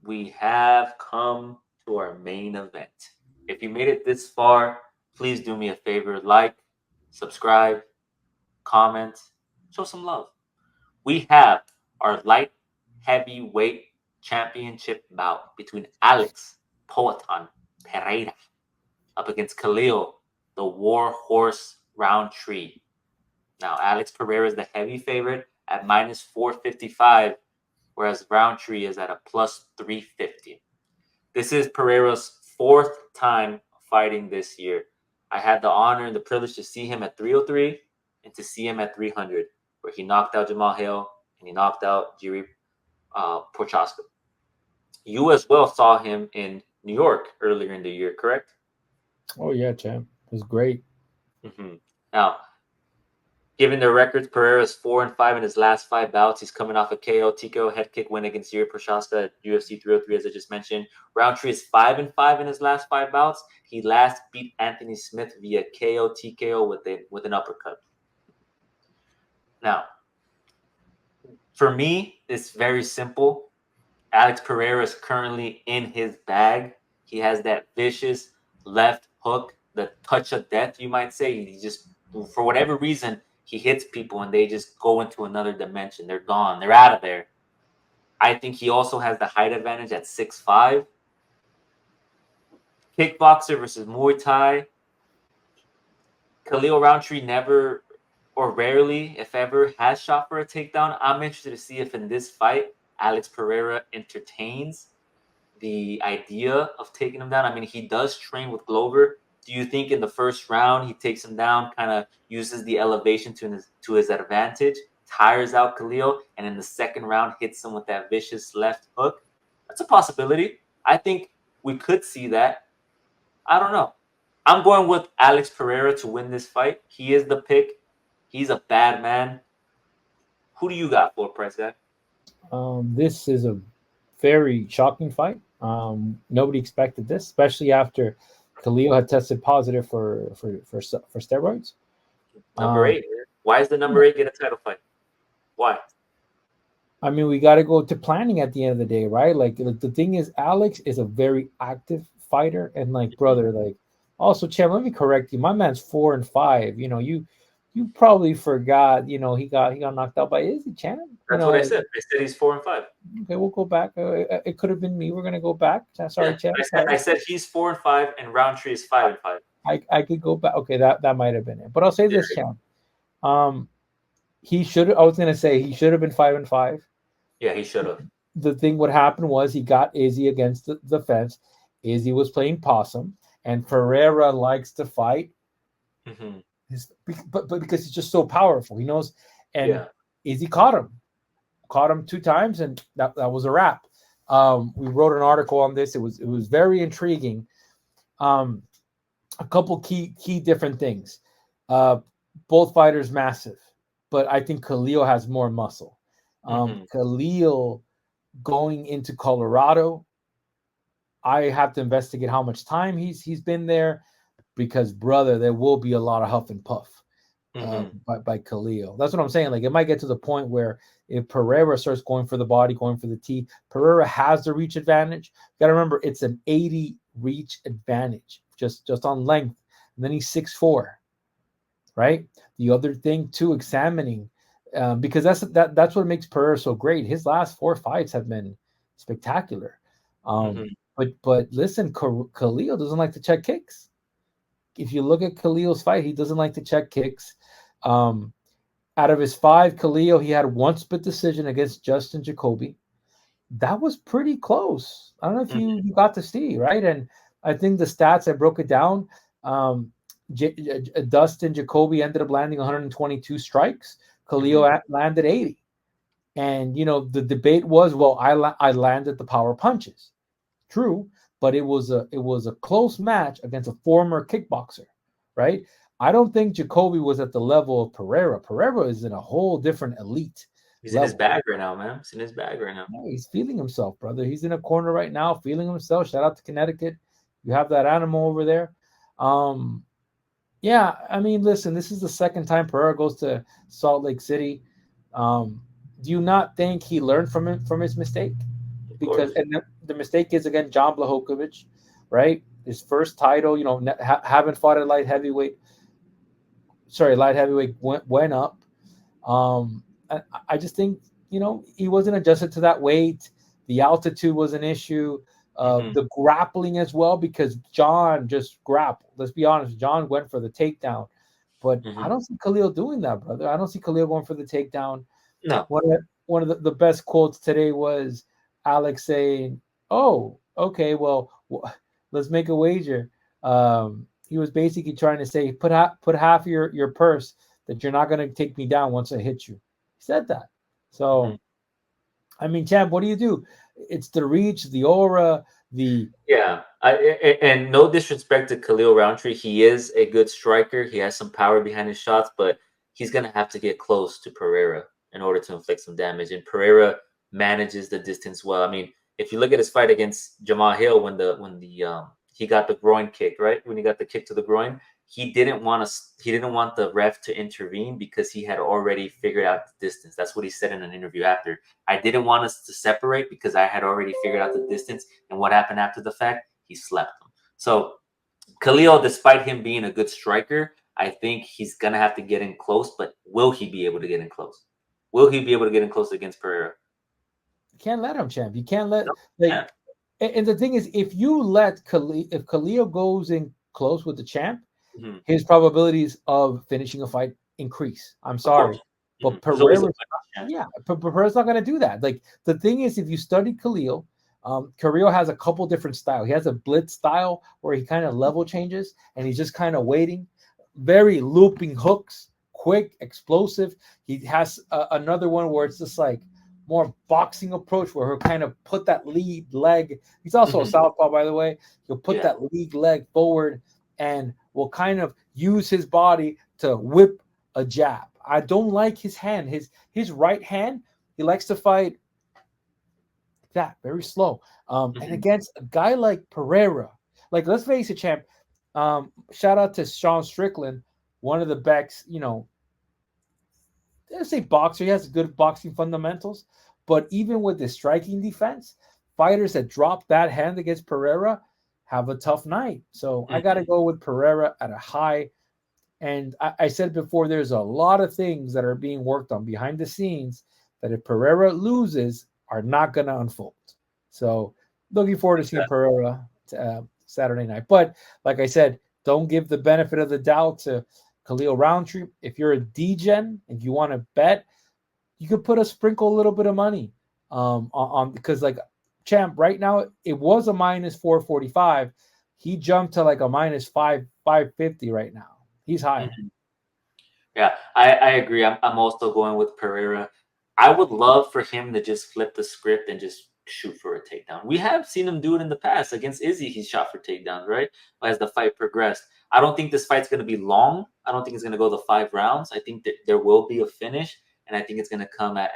we have come to our main event. If you made it this far, please do me a favor, like, subscribe, comment, show some love. We have our light heavyweight championship bout between Alex Poatan Pereira up against Khalil, the war horse Rountree. Now, Alex Pereira is the heavy favorite at minus 455, whereas Rountree is at a plus 350. This is Pereira's fourth time fighting this year. I had the honor and the privilege to see him at 303 and to see him at 300, where he knocked out Jamal Hill and he knocked out Jiri Prochaska. You as well saw him in New York earlier in the year, correct? Oh yeah, champ. It was great. Mm-hmm. Now, given their records, Pereira is 4-5 in his last five bouts. He's coming off a KO TKO head kick win against Jiri Prochaska at UFC 303, as I just mentioned. Rountree is 5-5 in his last five bouts. He last beat Anthony Smith via KO TKO with an uppercut. Now, for me, it's very simple. Alex Pereira is currently in his bag. He has that vicious left hook, the touch of death, you might say. He just, for whatever reason, he hits people and they just go into another dimension. They're gone. They're out of there. I think he also has the height advantage at 6'5". Kickboxer versus Muay Thai. Khalil Rountree never or rarely, if ever, has shot for a takedown. I'm interested to see if in this fight, Alex Pereira entertains the idea of taking him down. I mean, he does train with Glover. Do you think in the first round he takes him down, kind of uses the elevation to his advantage, tires out Khalil, and in the second round hits him with that vicious left hook? That's a possibility. I think we could see that. I don't know. I'm going with Alex Pereira to win this fight. He is the pick. He's a bad man. Who do you got for Price guy? This is a very shocking fight. Nobody expected this, especially after Khalil had tested positive for steroids. Number Um, 8. Why is the number 8 get a title fight? Why? I mean, we got to go to planning at the end of the day, right? Like the thing is, Alex is a very active fighter, and like brother, like also, champ. Let me correct you. My man's 4-5. You probably forgot. He got knocked out by Izzy, champ. That's what I said. I said he's 4-5. Okay, we'll go back. It could have been me. We're gonna go back. Sorry, Yeah, champ. I Sorry. said he's 4-5, and Roundtree is 5-5. I could go back. Okay, that might have been it. But I'll say Yeah, this, champ. Um, he should. I was gonna say he should have been 5-5. yeah, he should have. The thing what happened was he got Izzy against the fence. Izzy was playing possum, and Pereira likes to fight. Hmm. But because he's just so powerful, he knows. And Yeah. Izzy caught him two times, and that was a wrap. We wrote an article on this. It was very intriguing. Um, a couple key different things. Uh, both fighters massive, but I think Khalil has more muscle. Hmm. Khalil going into Colorado, I have to investigate how much time he's been there because brother, there will be a lot of huff and puff Hmm. by Khalil. That's what I'm saying. Like it might get to the point where if Pereira starts going for the body, going for the teeth, Pereira has the reach advantage. You got to remember it's an 80 reach advantage just on length, and then he's 6'4", right? The other thing too, examining because that's what makes Pereira so great. His last four fights have been spectacular. Hmm. But listen, Khalil doesn't like to check kicks. If you look at Khalil's fight, he doesn't like to check kicks. Um, Out of his five, Khalil, he had one split decision against Justin Jacoby. That was pretty close. I don't know if you got to see, right? And I think the stats, I broke it down. Um, Dustin Jacoby ended up landing 122 strikes. Hmm. Khalil landed 80. And, the debate was, well, I landed the power punches. True, but it was a close match against a former kickboxer, right? I don't think Jacoby was at the level of Pereira. Pereira is in a whole different elite He's in his level. bag right now, man. He's in his bag right now. No, he's feeling himself, brother. He's in a corner right now, feeling himself. Shout out to Connecticut. You have that animal over there. Um, yeah, I mean, listen, this is the second time Pereira goes to Salt Lake City. Um, do you not think he learned from his mistake? Of because course. and the mistake is again John Blachowicz, right? His first title, haven't fought at light heavyweight. Sorry, light heavyweight went up. I just think he wasn't adjusted to that weight. The altitude was an issue. Hmm. The grappling as well, because John just grappled. Let's be honest, John went for the takedown, but I Hmm. don't see Khalil doing that, brother. I don't see Khalil going for the takedown. No. One of the best quotes today was Alex saying, "Oh, okay, well, let's make a wager." He was basically trying to say, put half of your purse that you're not going to take me down once I hit you. He said that. Mhm. So, I mean, champ, what do you do? It's the reach, the aura, the Yeah, and no disrespect to Khalil Rountree, he is a good striker. He has some power behind his shots, but he's gonna have to get close to Pereira in order to inflict some damage. And Pereira manages the distance well. I mean, if you look at his fight against Jamal Hill when the he got the groin kick, right? When he got the kick to the groin, he didn't want the ref to intervene because he had already figured out the distance. That's what he said in an interview after. I didn't want us to separate because I had already figured out the distance. And what happened after the fact? He slept him. So Khalil, despite him being a good striker, I think he's gonna have to get in close. But will he be able to get in close? Will he be able to get in close against Pereira? you can't let him, champ. You can't No. let Yeah. like. And the thing is, if you let Khalil, if Khalil goes in close with the champ, Hmm. his probabilities of finishing a fight increase. I'm Of course. sorry, but There's always a Pereira, chance. yeah, Pereira's not going to do that. Like the thing is, if you study Khalil, Khalil has a couple different styles. He has a blitz style where he kind of level changes and he's just kind of waiting. Very looping hooks, quick, explosive. He has another one where it's just like more boxing approach where he'll kind of put that lead leg. He's also a Hmm. southpaw, by the way. He'll put Yeah. that lead leg forward and will kind of use his body to whip a jab. I don't like his hand. His right hand, he likes to fight that very slow. And Hmm. against a guy like Pereira, like let's face it, champ. Shout out to Sean Strickland, one of the best, let's say boxer. He has good boxing fundamentals, but even with his striking defense, fighters that drop that hand against Pereira have a tough night. So I got to Hmm. go with Pereira at a high. And I said before, there's a lot of things that are being worked on behind the scenes that if Pereira loses, are not going to unfold. So looking forward to seeing Pereira Saturday night. But like I said, don't give the benefit of the doubt to Khalil Rountree. If you're a DGen, if you want to bet, you could put a sprinkle a little bit of money on because like champ right now it was a minus 445. He jumped to like a minus 550 right now. He's higher. Hmm. Yeah, I agree. I'm also going with Pereira. I would love for him to just flip the script and just shoot for a takedown. We have seen him do it in the past. Against Izzy, he shot for takedowns, right? As the fight progressed. I don't think this fight's going to be long. I don't think it's going to go the 5 rounds. I think that there will be a finish, and I think it's going to come at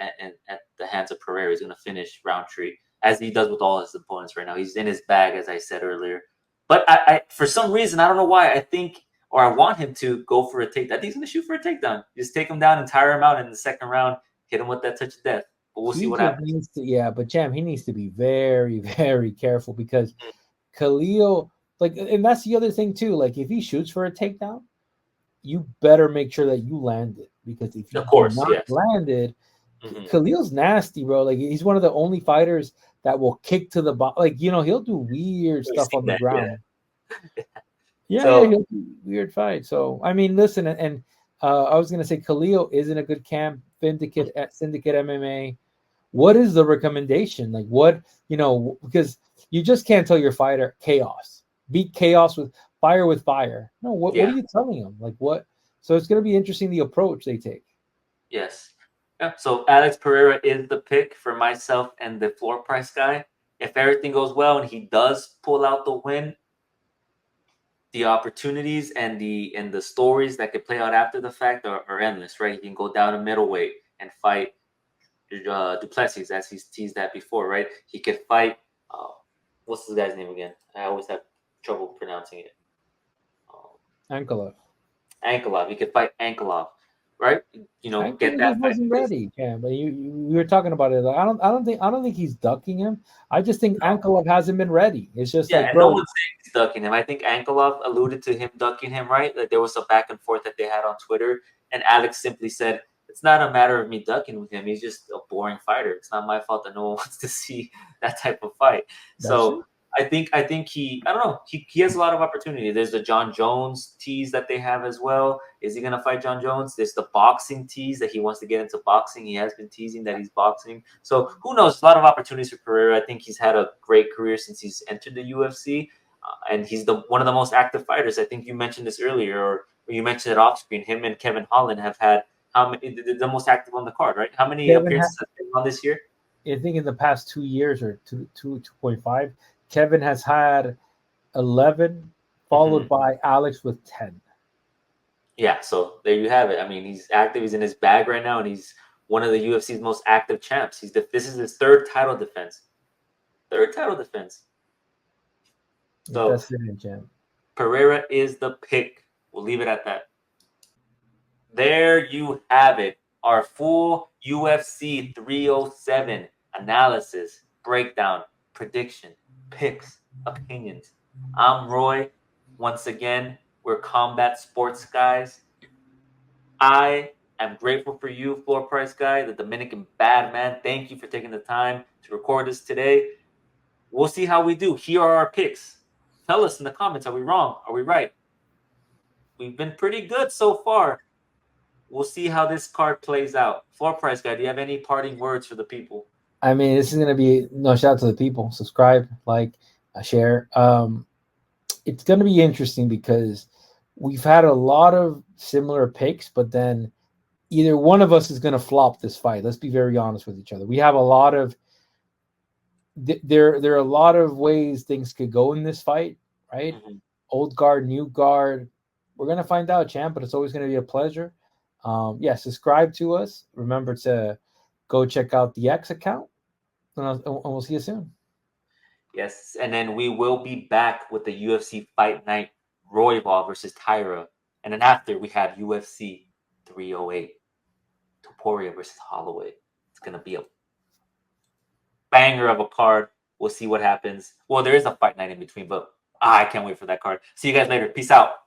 the hands of Pereira. He's going to finish Roundtree, as he does with all his opponents right now. He's in his bag, as I said earlier. But I for some reason, I don't know why, I think or I want him to go for a takedown. I think he's going to shoot for a takedown. Just take him down and tire him out in the second round, hit him with that touch of death. But we'll see He what just happens. needs to, yeah, but Jam, he needs to be very, very careful because Khalil, like, and that's the other thing too. Like, if he shoots for a takedown, you better make sure that you land it because if you Of do course, not yes. land it, Hmm. Khalil's nasty, bro. Like, he's one of the only fighters that will kick to the bottom. Like, he'll do weird We've stuff seen on the that, yeah. ground. Yeah, So, he'll do weird fights. So, I mean, listen, and I was gonna say Khalil is in a good camp, Syndicate MMA. What is the recommendation? Like, what because you just can't tell your fighter chaos, beat chaos with fire. No, what yeah, are you telling them? Like, what? So it's gonna be interesting the approach they take. yes. Yeah, so Alex Pereira is the pick for myself and the floor price guy. If everything goes well and he does pull out the win, the opportunities and the stories that could play out after the fact are endless, right? He can go down to middleweight and fight Duplessis, as he's teased that before, right? He could fight. Uh, what's this guy's name again? I always have trouble pronouncing it. Um, Ankala. Ankalov. He could fight Ankalov. right? I Get think he that fight wasn't in place. ready. Yeah, but you were talking about it. Like, I don't think he's ducking him. I just think Anklov hasn't been ready. It's just Yeah, like, and no bro, one's saying he's ducking him. I think Ankolov alluded to him ducking him, right? Like there was some back and forth that they had on Twitter, and Alex simply said, "It's not a matter of me ducking with him. He's just a boring fighter. It's not my fault that no one wants to see that type of fight." that's So it. I think I don't know. He has a lot of opportunity. There's the John Jones tease that they have as well. Is he gonna fight John Jones? There's the boxing tease that he wants to get into boxing. He has been teasing that he's boxing. So who knows? A lot of opportunities for Pereira. I think he's had a great career since he's entered the UFC, and he's the one of the most active fighters. I think you mentioned this earlier, or you mentioned it off screen. Him and Kevin Holland have had how many the most active on the card, right? How many Kevin appearances have been on this year? I think in the past 2 years or 2.5, Kevin has had 11, Mm-hmm. followed by Alex with 10. Yeah, so there you have it. I mean, he's active. He's in his bag right now, and he's one of the UFC's most active champs. This is his third title defense. Third title defense. So That's it, Jam. Pereira is the pick. We'll leave it at that. There you have it. Our full UFC 307 analysis, breakdown, prediction, picks, opinions. I'm Roy. Once again, we're combat sports guys. I am grateful for you, Floor Price Guy, the Dominican bad man. Thank you for taking the time to record this today. We'll see how we do. Here are our picks. Tell us in the comments, are we wrong? Are we right? We've been pretty good so far. We'll see how this card plays out. Floor Price Guy, do you have any parting words for the people? I mean, this is gonna be no shout out to the people. Subscribe, like, share. It's gonna be interesting because we've had a lot of similar picks, but then either one of us is gonna flop this fight. Let's be very honest with each other. We have a lot of there are a lot of ways things could go in this fight, right? Mhm. Old guard, new guard. We're gonna find out, champ. But it's always gonna be a pleasure. Yeah, subscribe to us. Remember to go check out the X account, and we'll see you soon. Yes, and then we will be back with the UFC Fight Night Royval versus Tyra. And then after, we have UFC 308, Topuria versus Holloway. It's going to be a banger of a card. We'll see what happens. Well, there is a fight night in between, but I can't wait for that card. See you guys later. Peace out.